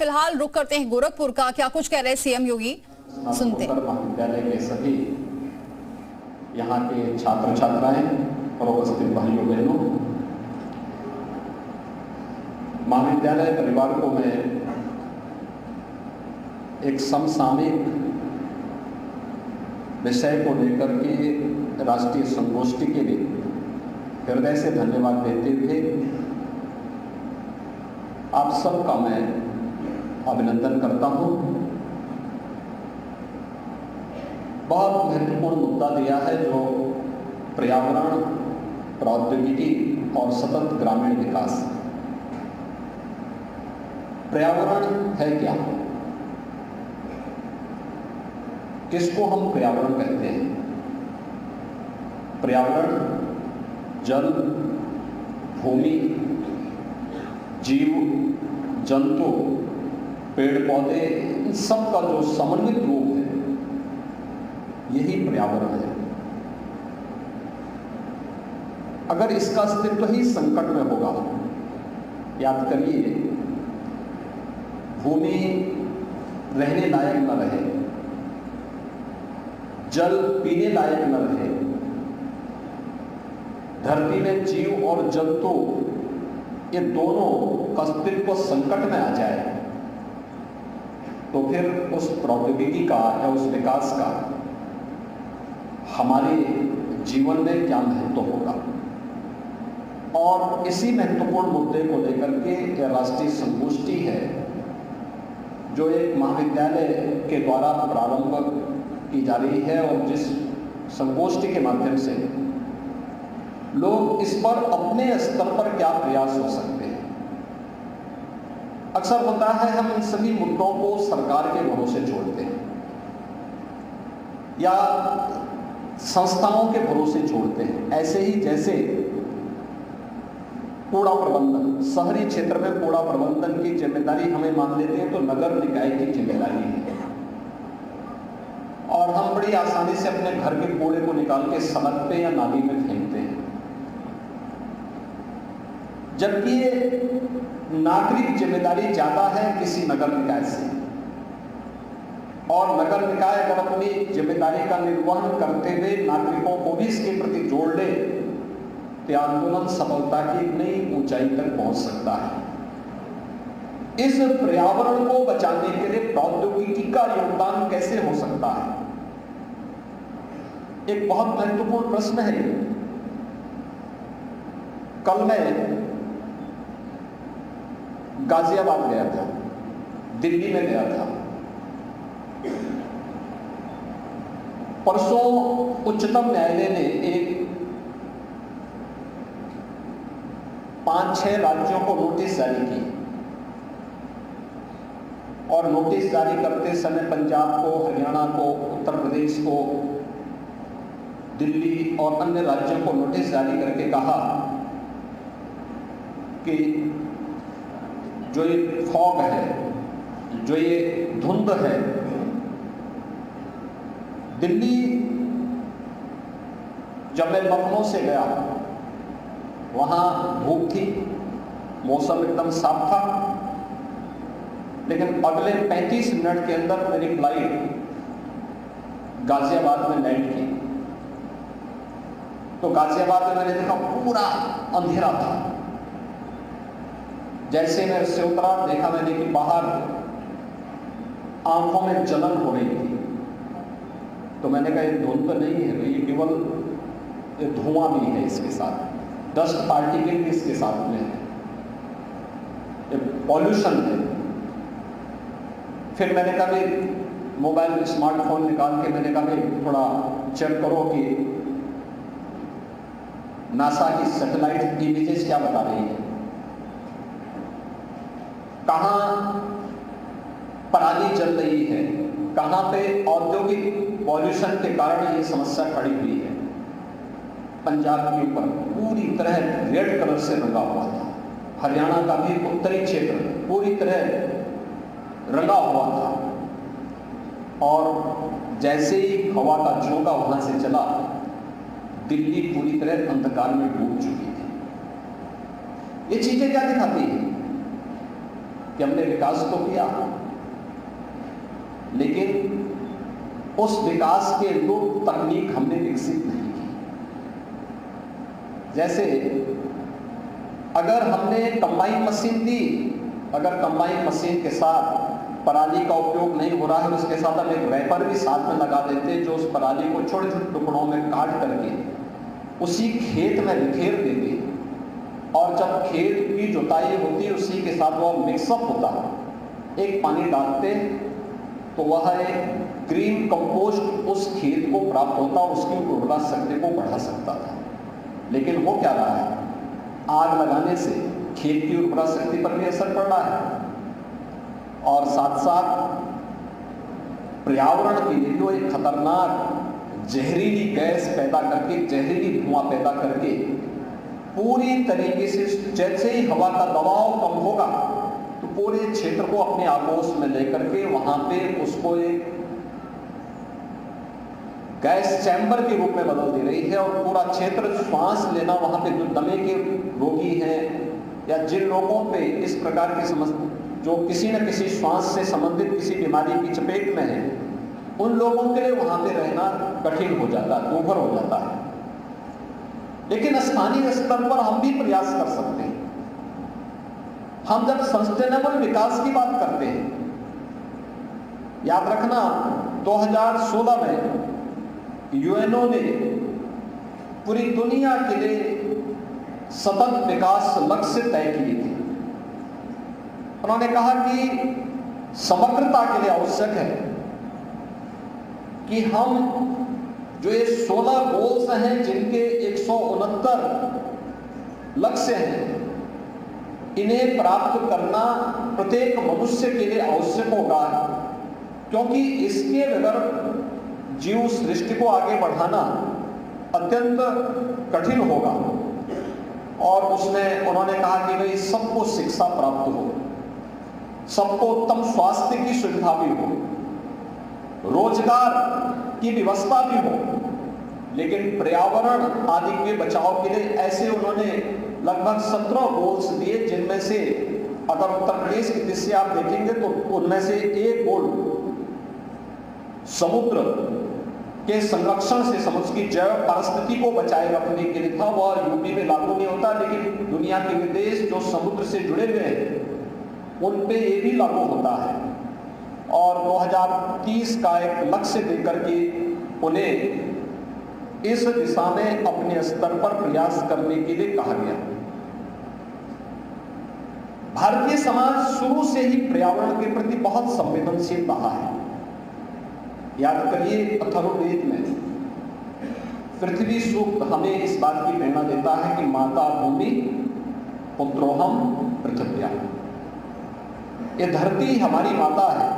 फिलहाल रुक करते हैं गोरखपुर का। क्या कुछ कह रहे हैं सीएम योगी, सुनते हैं। महाविद्यालय के सभी यहाँ के छात्र छात्राएं और उपस्थित भाइयों बहनों, महाविद्यालय परिवार को मैं एक समसामयिक विषय को लेकर के राष्ट्रीय संगोष्ठी के लिए हृदय से धन्यवाद देते हुए आप सबका मैं अभिनंदन करता हूं। बहुत महत्वपूर्ण मुद्दा दिया है जो पर्यावरण, प्रौद्योगिकी और सतत ग्रामीण विकास। पर्यावरण है क्या? किसको हम पर्यावरण कहते हैं? पर्यावरण जल, भूमि, जीव, जंतु, पेड़ पौधे, इन सब का जो समन्वित रूप है, यही पर्यावरण है। अगर इसका अस्तित्व ही संकट में होगा, याद करिए, भूमि रहने लायक न रहे, जल पीने लायक न रहे, धरती में जीव और जंतु ये दोनों का अस्तित्व संकट में आ जाए, तो फिर उस प्रौद्योगिकी का या उस विकास का हमारे जीवन में क्या महत्व होगा। और इसी महत्वपूर्ण मुद्दे को लेकर के यह राष्ट्रीय संगोष्ठी है, जो एक महाविद्यालय के द्वारा प्रारंभ की जा रही है, और जिस संगोष्ठी के माध्यम से लोग इस पर अपने स्तर पर क्या प्रयास हो सकते हैं। अक्सर होता है हम इन सभी मुद्दों को सरकार के भरोसे छोड़ते हैं या संस्थाओं के भरोसे छोड़ते हैं। ऐसे ही जैसे कूड़ा प्रबंधन, शहरी क्षेत्र में कूड़ा प्रबंधन की जिम्मेदारी हमें मान लेते हैं तो नगर निकाय की जिम्मेदारी है, और हम बड़ी आसानी से अपने घर के कूड़े को निकाल के सड़क पे या नाली में फेंकते हैं। जबकि ये नागरिक जिम्मेदारी ज्यादा है किसी नगर निकाय से, और नगर निकाय अगर अपनी जिम्मेदारी का निर्वहन करते हुए नागरिकों को भी इसके प्रति जोड़ ले, तो आंदोलन सफलता की नई ऊंचाई तक पहुंच सकता है। इस पर्यावरण को बचाने के लिए प्रौद्योगिकी का योगदान कैसे हो सकता है, एक बहुत महत्वपूर्ण प्रश्न है। कल मैं गाजियाबाद गया था, दिल्ली में गया था। परसों उच्चतम न्यायालय ने एक 5-6 राज्यों को नोटिस जारी की, और नोटिस जारी करते समय पंजाब को, हरियाणा को, उत्तर प्रदेश को, दिल्ली और अन्य राज्यों को नोटिस जारी करके कहा कि जो ये फॉग है, जो ये धुंध है, दिल्ली, जब मैं लखनऊ से गया, वहां धूप थी, मौसम एकदम साफ था, लेकिन अगले 35 मिनट के अंदर मेरी फ्लाइट गाजियाबाद में लैंड की। तो गाजियाबाद में मैंने देखा पूरा अंधेरा था। जैसे मैं उससे उतरा, देखा मैंने कि बाहर आंखों में जलन हो रही थी। तो मैंने कहा ये धुंध नहीं है, ये केवल धुआं भी है, इसके साथ डस्ट पार्टिकल भी इसके साथ में है, ये पॉल्यूशन है। फिर मैंने कहा भाई मोबाइल में स्मार्टफोन निकाल के मैंने कहा भाई थोड़ा चेक करो कि नासा की सैटेलाइट इमेजेस क्या बता रही है, कहां पराली जल रही है, कहां पे औद्योगिक पॉल्यूशन के कारण ये समस्या खड़ी हुई है। पंजाब के ऊपर पूरी तरह रेड कलर से रंगा हुआ था, हरियाणा का भी उत्तरी क्षेत्र पूरी तरह रंगा हुआ था, और जैसे ही हवा का झोंका वहां से चला, दिल्ली पूरी तरह अंधकार में डूब चुकी थी। ये चीजें क्या दिखाती है? कि हमने विकास तो किया, लेकिन उस विकास के अनुरूप तकनीक हमने विकसित नहीं की। जैसे अगर हमने कंबाइन मशीन दी, अगर कंबाइन मशीन के साथ पराली का उपयोग नहीं हो रहा है, उसके साथ हम एक रैपर भी साथ में लगा देते जो उस पराली को छोटे छोटे टुकड़ों में काट करके उसी खेत में बिखेर देते, और जब खेत की जुताई होती उसी के साथ वो मिक्सअप होता, एक पानी डालते तो वह एक ग्रीन कंपोस्ट उस खेत को प्राप्त होता, उसकी उर्वरा शक्ति को बढ़ा सकता था। लेकिन हो क्या रहा है, आग लगाने से खेत की उर्वरा शक्ति पर भी असर पड़ रहा है, और साथ साथ पर्यावरण के लिए जो एक खतरनाक जहरीली गैस पैदा करके, जहरीली धुआं पैदा करके पूरी तरीके से, जैसे ही हवा का दबाव कम होगा तो पूरे क्षेत्र को अपने आगोश में लेकर के वहां पे उसको एक गैस चैम्बर के रूप में बदल दे रही है, और पूरा क्षेत्र श्वास लेना, वहां पे जो दमे के रोगी हैं या जिन लोगों पे इस प्रकार की समस्या, जो किसी न किसी श्वास से संबंधित किसी बीमारी की चपेट में है, उन लोगों के लिए वहां पे रहना कठिन हो जाता है, दूभर हो जाता है। लेकिन स्थानीय स्तर पर हम भी प्रयास कर सकते हैं। हम जब सस्टेनेबल विकास की बात करते हैं, याद रखना 2016 में यूएनओ ने पूरी दुनिया के लिए सतत विकास लक्ष्य तय किए थे। उन्होंने कहा कि समग्रता के लिए आवश्यक है कि हम जो ये 16 गोल्स हैं, जिनके 169 लक्ष्य हैं, इन्हें प्राप्त करना प्रत्येक मनुष्य के लिए आवश्यक होगा, क्योंकि इसके बगैर जीव सृष्टि को आगे बढ़ाना अत्यंत कठिन होगा। और उसमें उन्होंने कहा कि भाई सबको शिक्षा प्राप्त हो, सबको उत्तम स्वास्थ्य की सुविधा भी हो, रोजगार की व्यवस्था भी हो, लेकिन पर्यावरण आदि के बचाव के लिए ऐसे उन्होंने लगभग 17 गोल्स दिए, जिनमें से अगर उत्तर प्रदेश की दृष्टि आप देखेंगे तो उनमें से एक गोल समुद्र के संरक्षण से, समुद्र की जैव परिस्थिति को बचाए रखने के लिए था। वह यूपी में लागू नहीं होता, लेकिन दुनिया के विदेश जो समुद्र से जुड़े हुए हैं उन पे ये भी लागू होता है। और 2030 का एक लक्ष्य देकर के उन्हें इस दिशा में अपने स्तर पर प्रयास करने के लिए कहा गया। भारतीय समाज शुरू से ही पर्यावरण के प्रति बहुत संवेदनशील रहा है। याद करिए अथर्ववेद में पृथ्वी सूक्त हमें इस बात की प्रेरणा देता है कि माता भूमि पुत्रोहम पृथ्व्या, ये धरती हमारी माता है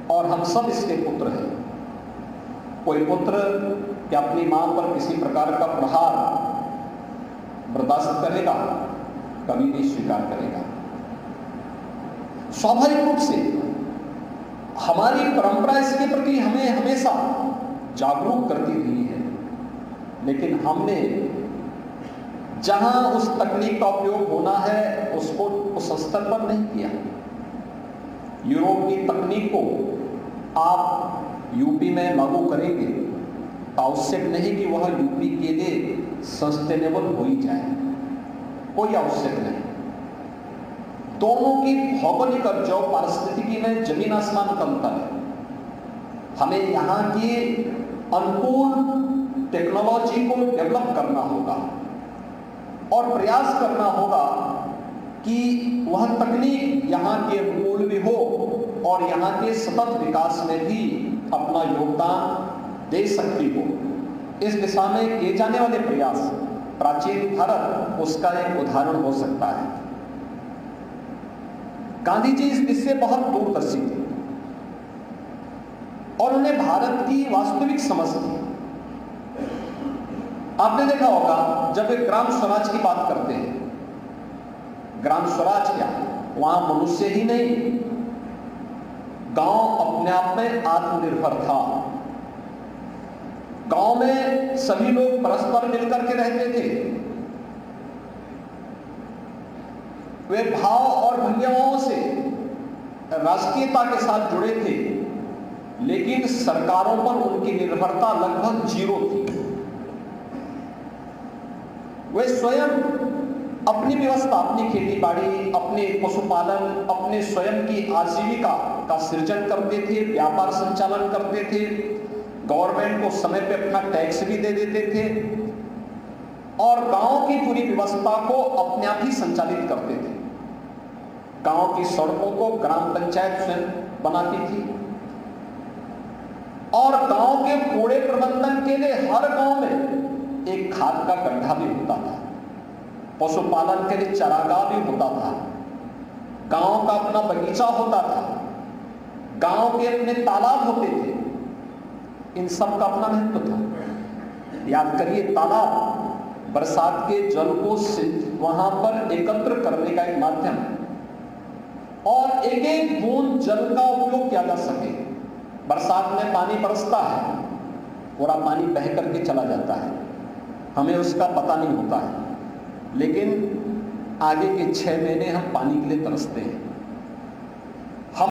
और हम सब इसके पुत्र हैं। कोई पुत्र क्या अपनी मां पर किसी प्रकार का प्रहार बर्दाश्त करेगा? कभी नहीं स्वीकार करेगा। स्वाभाविक रूप से हमारी परंपरा इसके प्रति हमें हमेशा जागरूक करती रही है, लेकिन हमने जहां उस तकनीक का उपयोग होना है उसको उस स्तर पर नहीं किया। यूरोप की तकनीक को आप यूपी में लागू करेंगे तो आवश्यक नहीं कि वह यूपी के लिए सस्टेनेबल हो ही जाए, कोई आवश्यक नहीं। दोनों की भौगोलिक और जैव पारिस्थितिकी में जमीन आसमान का अंतर है। हमें यहाँ की अनुकूल टेक्नोलॉजी को डेवलप करना होगा और प्रयास करना होगा कि वह तकनीक यहाँ के अनुकूल भी हो और यहाँ के सतत विकास में भी अपना योगदान दे सकती हो। इस दिशा में किए जाने वाले प्रयास प्राचीन भारत उसका एक उदाहरण हो सकता है। गांधी जी इस दिशा बहुत दूरदर्शी थे और उन्हें भारत की वास्तविक समझ थी। आपने देखा होगा जब वे ग्राम स्वराज की बात करते हैं, ग्राम स्वराज क्या, वहां मनुष्य ही नहीं, गांव अपने आप में आत्मनिर्भर था। गांव में सभी लोग परस्पर मिलकर के रहते थे। वे भाव और भंगिमाओं से राष्ट्रीयता के साथ जुड़े थे, लेकिन सरकारों पर उनकी निर्भरता लगभग जीरो थी। वे स्वयं अपनी व्यवस्था, अपनी खेती बाड़ी, अपने पशुपालन, अपने स्वयं की आजीविका का सृजन करते थे, व्यापार संचालन करते थे, गवर्नमेंट को समय पे अपना टैक्स भी दे देते थे और गांव की पूरी व्यवस्था को अपने आप ही संचालित करते थे। गांव की सड़कों को ग्राम पंचायत स्वयं बनाती थी और गांव के कूड़े प्रबंधन के लिए हर गांव में एक खाद का गड्ढा भी होता था, पशुपालन के लिए चारागाह भी होता था, गांव का अपना बगीचा होता था, गांव के अपने तालाब होते थे। इन सब का अपना महत्व था। याद करिए, तालाब बरसात के जल को वहां पर एकत्र करने का एक माध्यम है और एक एक बूंद जल का उपयोग किया जा सके। बरसात में पानी बरसता है, पूरा पानी बह करके चला जाता है, हमें उसका पता नहीं होता है, लेकिन आगे के 6 महीने हम पानी के लिए तरसते हैं।